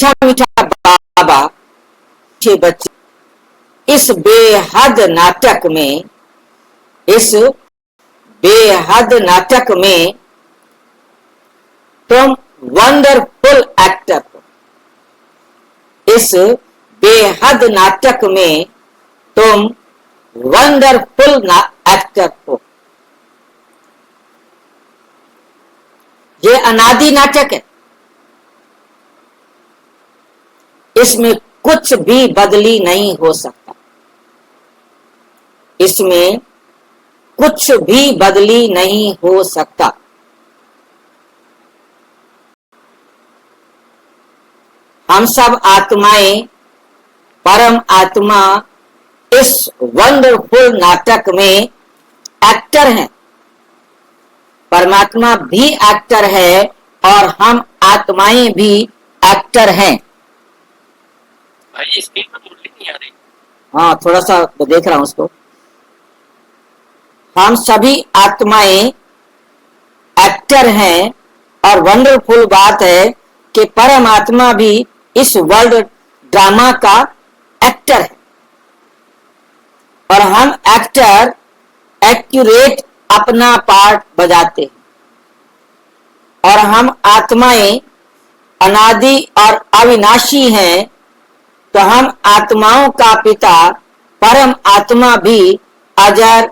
मीठा मीठा बाबा के बच्चे, इस बेहद नाटक में, इस बेहद नाटक में तुम वंडरफुल एक्टर हो। इस बेहद नाटक में तुम वंडरफुल एक्टर हो। ये अनादि नाटक है, इसमें कुछ भी बदली नहीं हो सकता, इसमें कुछ भी बदली नहीं हो सकता। हम सब आत्माएं, परम आत्मा इस वंडरफुल नाटक में एक्टर हैं। परमात्मा भी एक्टर है और हम आत्माएं भी एक्टर हैं। स्क्रीन पर मुरली नहीं आ रही। हाँ, थोड़ा सा देख रहा हूं उसको। हम सभी आत्माएं एक्टर हैं और वंडरफुल बात है कि परमात्मा भी इस वर्ल्ड ड्रामा का एक्टर है और हम एक्टर एक्यूरेट अपना पार्ट बजाते हैं। और हम आत्माएं अनादि और अविनाशी हैं, तो हम आत्माओं का पिता परम आत्मा भी अजर,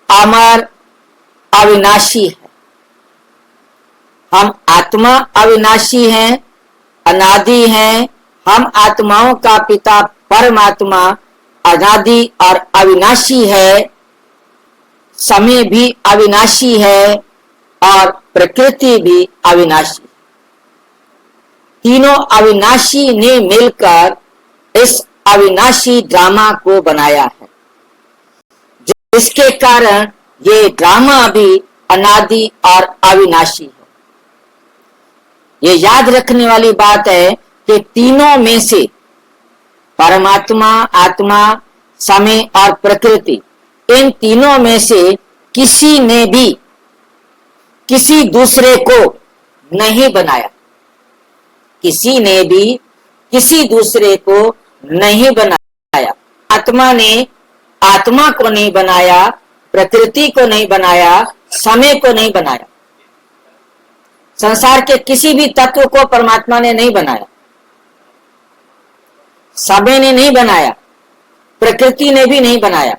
अमर, अविनाशी है। हम आत्मा अविनाशी हैं, अनादि हैं। हम आत्माओं का पिता परमात्मा अनादि और अविनाशी है, समय भी अविनाशी है और प्रकृति भी अविनाशी। तीनों अविनाशी ने मिलकर इस अविनाशी ड्रामा को बनाया है, जिसके कारण ये ड्रामा भी अनादि और अविनाशी है। ये याद रखने वाली बात है कि तीनों में से परमात्मा, आत्मा, समय और प्रकृति, इन तीनों में से किसी ने भी किसी दूसरे को नहीं बनाया। किसी ने भी किसी दूसरे को नहीं बनाया। आत्मा ने आत्मा को नहीं बनाया, प्रकृति को नहीं बनाया, समय को नहीं बनाया। संसार के किसी भी तत्व को परमात्मा ने नहीं बनाया, समय ने नहीं बनाया, प्रकृति ने भी नहीं बनाया।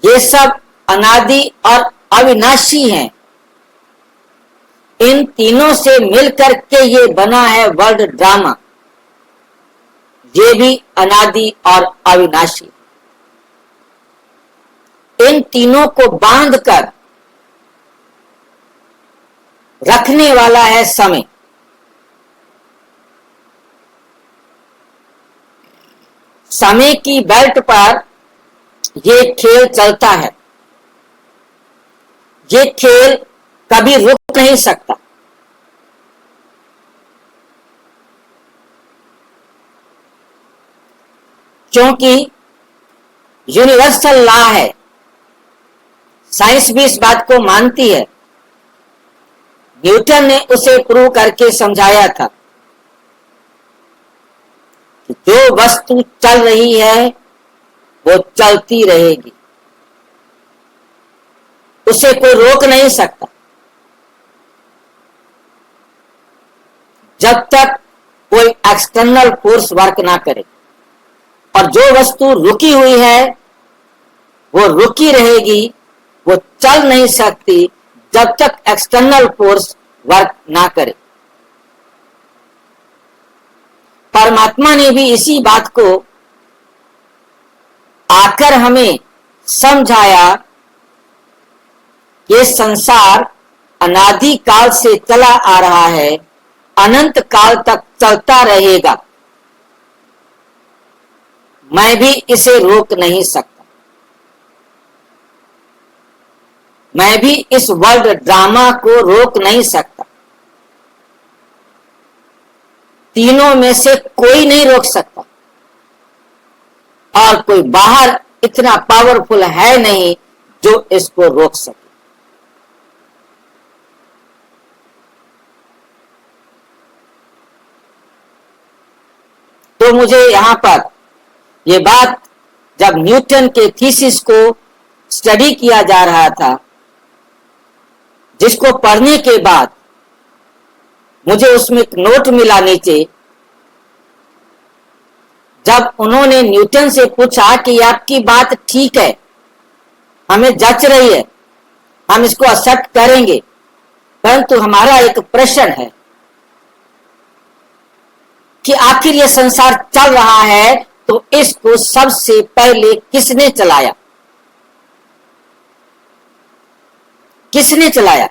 ये सब अनादि और अविनाशी हैं। इन तीनों से मिलकर के ये बना है वर्ल्ड ड्रामा। ये भी अनादि और अविनाशी। इन तीनों को बांधकर रखने वाला है समय। समय की बेल्ट पर ये खेल चलता है। ये खेल कभी रुक नहीं सकता। क्योंकि यूनिवर्सल लॉ है। साइंस भी इस बात को मानती है। न्यूटन ने उसे प्रूव करके समझाया था कि जो वस्तु चल रही है वो चलती रहेगी, उसे कोई रोक नहीं सकता जब तक कोई एक्सटर्नल फोर्स वर्क ना करे। और जो वस्तु रुकी हुई है वो रुकी रहेगी, वो चल नहीं सकती जब तक एक्सटर्नल फोर्स वर्क ना करे। परमात्मा ने भी इसी बात को आकर हमें समझाया। ये संसार अनादि काल से चला आ रहा है, अनंत काल तक चलता रहेगा। मैं भी इसे रोक नहीं सकता। मैं भी इस वर्ल्ड ड्रामा को रोक नहीं सकता। तीनों में से कोई नहीं रोक सकता और कोई बाहर इतना पावरफुल है नहीं जो इसको रोक सके। तो मुझे यहाँ पर ये बात, जब न्यूटन के थीसिस को स्टडी किया जा रहा था, जिसको पढ़ने के बाद मुझे उसमें एक नोट मिला नीचे, जब उन्होंने न्यूटन से पूछा कि आपकी बात ठीक है, हमें जच रही है, हम इसको एक्सेप्ट करेंगे, परंतु हमारा एक प्रश्न है कि आखिर ये संसार चल रहा है तो इसको सबसे पहले किसने चलाया? किसने चलाया?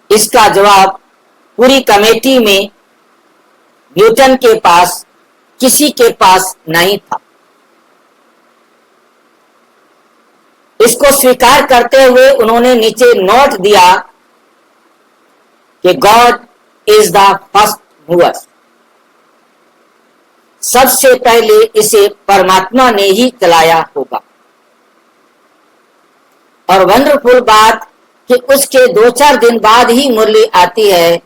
इसका जवाब पूरी कमेटी में न्यूटन के पास किसी के पास नहीं था। इसको स्वीकार करते हुए उन्होंने नीचे नोट दिया कि God is the first mover. सबसे पहले इसे परमात्मा ने ही चलाया होगा। और वंडरफुल बात कि उसके 2-4 दिन बाद ही मुरली आती है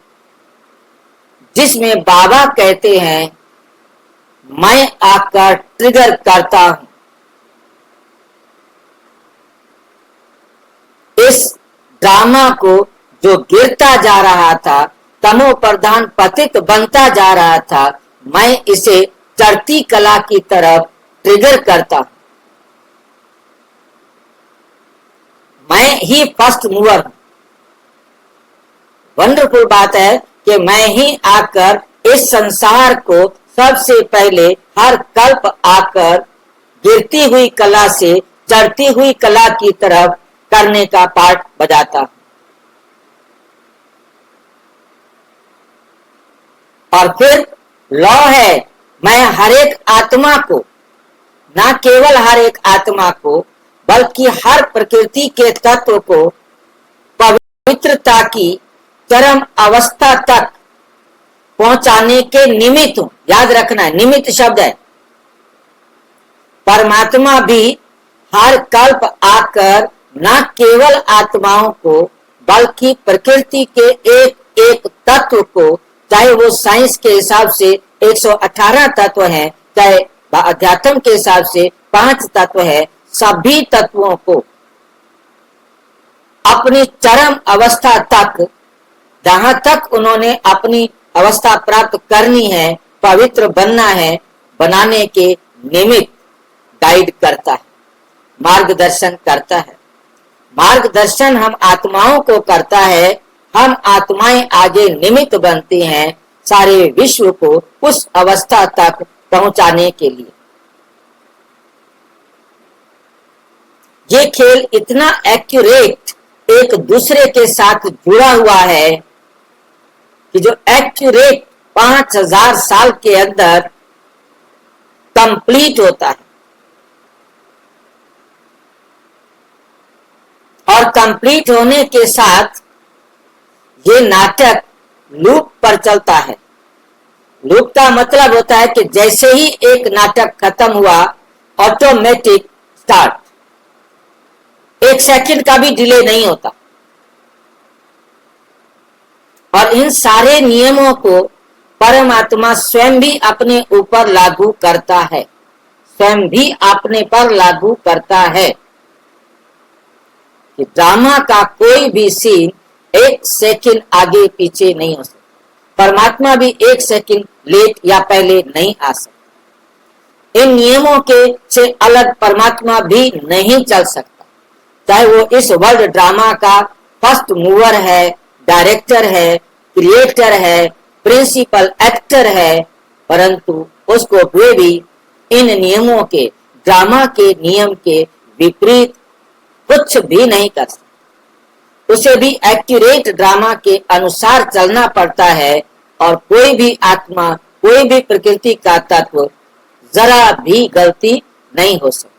जिसमें बाबा कहते हैं, मैं आकर ट्रिगर करता हूं। इस ड्रामा को जो गिरता जा रहा था, तमो प्रधान पतित बनता जा रहा था, मैं इसे चढ़ती कला की तरफ ट्रिगर करता हूं। मैं ही फर्स्ट मूवर हूं। वंडरफुल बात है कि मैं ही आकर इस संसार को सबसे पहले हर कल्प आकर गिरती हुई कला से चढ़ती हुई कला की तरफ करने का पार्ट बजाता हूं। और फिर लॉ है, मैं हर एक आत्मा को, ना केवल हर एक आत्मा को, बल्कि हर प्रकृति के तत्व को पवित्रता की चरम अवस्था तक पहुंचाने के निमित्त हूं। याद रखना, निमित्त शब्द है। परमात्मा भी हर कल्प आकर न केवल आत्माओं को, बल्कि प्रकृति के एक एक तत्व को, चाहे वो साइंस के हिसाब से 118 तत्व हैं, चाहे अध्यात्म के हिसाब से 5 तत्व है, सभी तत्वों को अपनी चरम अवस्था तक, जहां तक उन्होंने अपनी अवस्था प्राप्त करनी है, पवित्र बनना है, बनाने के निमित्त गाइड करता है, मार्गदर्शन करता है। मार्गदर्शन हम आत्माओं को करता है, हम आत्माएं आगे निमित्त बनती हैं सारे विश्व को उस अवस्था तक पहुंचाने के लिए। ये खेल इतना एक्यूरेट एक दूसरे के साथ जुड़ा हुआ है कि जो एक्यूरेट 5000 साल के अंदर कंप्लीट होता है। और कंप्लीट होने के साथ ये नाटक लूप पर चलता है। लूप का मतलब होता है कि जैसे ही एक नाटक खत्म हुआ, ऑटोमेटिक स्टार्ट, 1 सेकंड का भी डिले नहीं होता। और इन सारे नियमों को परमात्मा स्वयं भी अपने ऊपर लागू करता है, स्वयं भी अपने पर लागू करता है कि ड्रामा का कोई भी सीन 1 सेकंड आगे पीछे नहीं हो सकता। परमात्मा भी 1 सेकंड लेट या पहले नहीं आ सकता। इन नियमों के से अलग परमात्मा भी नहीं चल सकता, चाहे वो इस वर्ल्ड ड्रामा का फर्स्ट मूवर है, डायरेक्टर है, क्रिएटर है, प्रिंसिपल एक्टर है, परंतु उसको वे भी इन नियमों के, ड्रामा के नियम के विपरीत कुछ भी नहीं कर सकता। उसे भी एक्यूरेट ड्रामा के अनुसार चलना पड़ता है। और कोई भी आत्मा, कोई भी प्रकृति का तत्व जरा भी गलती नहीं हो सकती।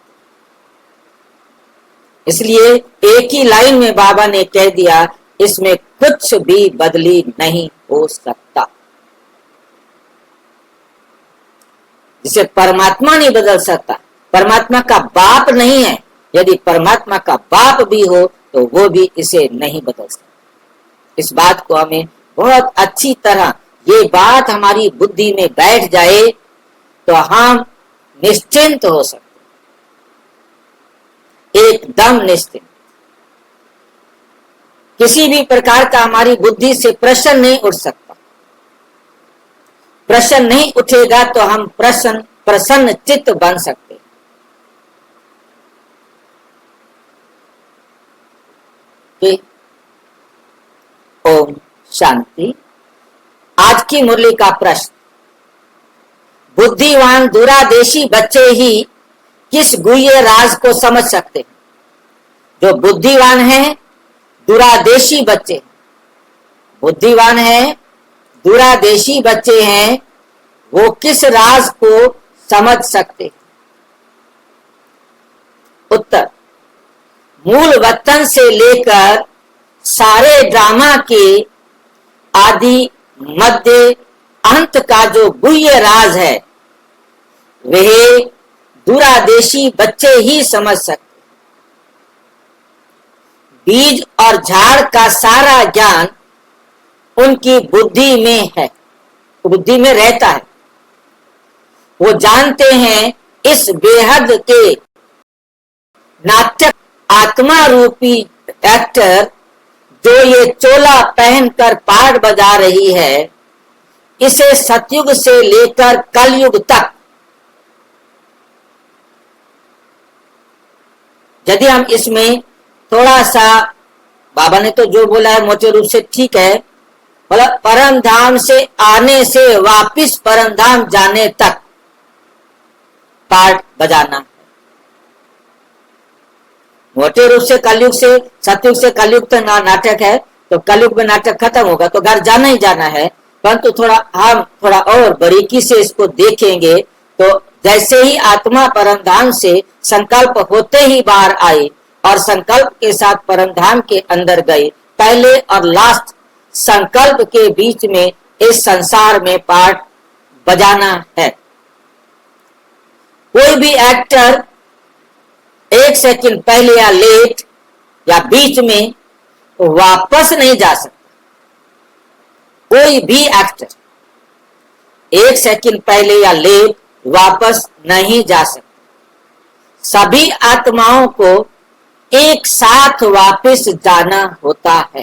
इसलिए एक ही लाइन में बाबा ने कह दिया, इसमें कुछ भी बदली नहीं हो सकता। जिसे परमात्मा नहीं बदल सकता, परमात्मा का बाप नहीं है। यदि परमात्मा का बाप भी हो तो वो भी इसे नहीं बदल सकता। इस बात को हमें बहुत अच्छी तरह ये बात हमारी बुद्धि में बैठ जाए तो हम निश्चिंत हो सकते, एकदम निश्चिंत। किसी भी प्रकार का हमारी बुद्धि से प्रश्न नहीं उठ सकता। प्रश्न नहीं उठेगा तो हम प्रसन्न चित्त बन सकते। ओम शांति। आज की मुरली का प्रश्न, बुद्धिवान दूरादेशी बच्चे ही किस गुह्य राज को समझ सकते हैं? जो बुद्धिवान हैं, दूरादेशी बच्चे, बुद्धिवान हैं, दूरादेशी बच्चे हैं, वो किस राज को समझ सकते हैं? उत्तर, मूल वतन से लेकर सारे ड्रामा के आदि मध्य अंत का जो गुह्य राज है वह दूरादेशी बच्चे ही समझ सकते। बीज और झाड़ का सारा ज्ञान उनकी बुद्धि में है, बुद्धि में रहता है। वो जानते हैं इस बेहद के नाटक आत्मा रूपी एक्टर जो ये चोला पहनकर पाठ बजा रही है, इसे सतयुग से लेकर कलयुग तक यदि हम इसमें थोड़ा सा, बाबा ने तो जो बोला है मोटे रूप से ठीक है, बोला परम धाम से आने से वापिस परम धाम जाने तक पाठ बजाना। मोटे रूप से कलयुग से सतयुग से कलयुग तक नाटक है, तो कलयुग में नाटक खत्म होगा तो घर जाना ही जाना है। परंतु हम थोड़ा और बारीकी से इसको देखेंगे तो जैसे ही आत्मा परमधाम से संकल्प होते ही बाहर आई और संकल्प के साथ परमधाम के अंदर गई, पहले और लास्ट संकल्प के बीच में इस संसार में पाठ बजाना है। कोई भी एक्टर एक सेकंड पहले या लेट या बीच में वापस नहीं जा सकता। कोई भी एक्टर एक सेकंड पहले या लेट वापस नहीं जा सकता। सभी आत्माओं को एक साथ वापस जाना होता है,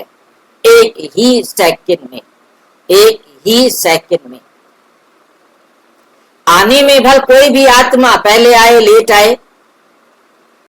एक ही सेकंड में, एक ही सेकंड में। आने में भल कोई भी आत्मा पहले आए लेट आए,